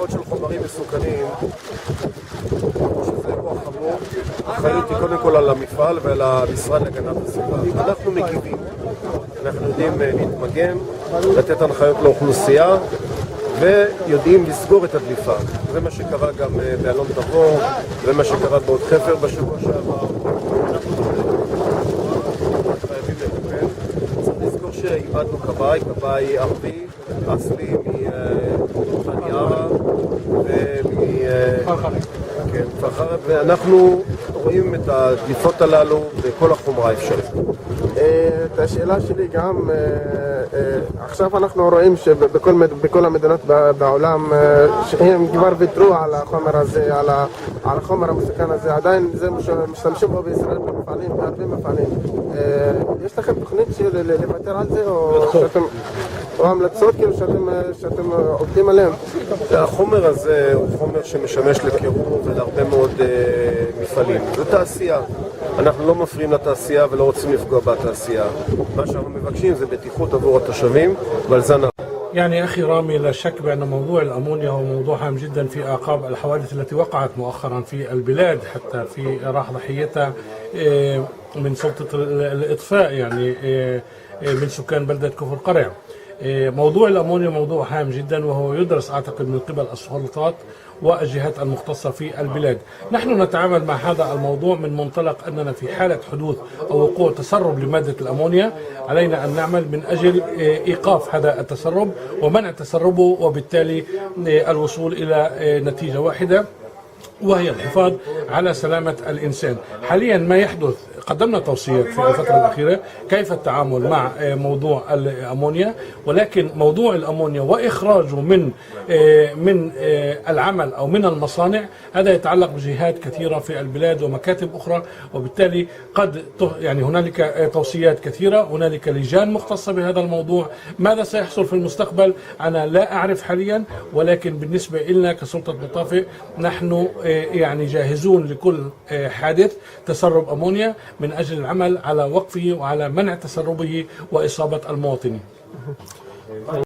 דליפות של חומרים מסוכנים, שזה אירוע חמור, האחריות היא קודם כל על המפעל ועל המשרד להגנת הסביבה. אנחנו מגיבים, אנחנו יודעים להתמגן, לתת הנחיות לאוכלוסייה, ויודעים לסגור את הדליפה. זה מה שקרה גם באלון תבור, זה מה שקרה בעוד חפר בשבוע שעבר. חייבים לטפל. צריך לזכור שאיבדנו כבאי ערבי, אסלי מחניארה ומפרחרת, ואנחנו רואים את הדליפות הללו בכל החומרה האפשרית. את השאלה שלי גם, עכשיו אנחנו רואים שבכל המדינות בעולם שהם כבר ויתרו על החומר הזה, על החומר המסוכן הזה, עדיין זה משתמשים בו בישראל במפעלים, בהרבה מפעלים. יש לכם תוכנית לוותר על זה או המלצות שאתם עובדים עליהם? החומר הזה הוא חומר שמשמש לקירור ולהרבה מאוד מפעלים. זו תעשייה. אנחנו לא מפריעים לתעשייה ולא רוצים לפגוע בתעשייה. מה שאנחנו מבקשים זה בטיחות עבור התושבים, ועל זה يعني أخي رامي لا شك بأن موضوع الأمونيا هو موضوع هام جدا في أعقاب الحوادث التي وقعت مؤخرا في البلاد، حتى في راح ضحيتها من سلطة الإطفاء يعني من سكان بلدة كفر قرع. موضوع الأمونيا موضوع هام جدا وهو يدرس أعتقد من قبل السلطات والجهات المختصة في البلاد. نحن نتعامل مع هذا الموضوع من منطلق أننا في حالة حدوث أو وقوع تسرب لمادة الأمونيا علينا أن نعمل من أجل إيقاف هذا التسرب ومنع تسربه، وبالتالي الوصول إلى نتيجة واحدة وهي الحفاظ على سلامة الإنسان. حاليا ما يحدث، قدمنا توصيات في الفترة الأخيرة كيف التعامل مع موضوع الأمونيا، ولكن موضوع الأمونيا وإخراجه من العمل أو من المصانع هذا يتعلق بجهات كثيرة في البلاد ومكاتب أخرى، وبالتالي قد يعني هنالك توصيات كثيرة، هنالك لجان مختصة بهذا الموضوع. ماذا سيحصل في المستقبل أنا لا أعرف حاليا، ولكن بالنسبة لنا كسلطة مطافئ نحن يعني جاهزون لكل حادث تسرب أمونيا من أجل العمل على وقفه وعلى منع تسربه وإصابة المواطنين.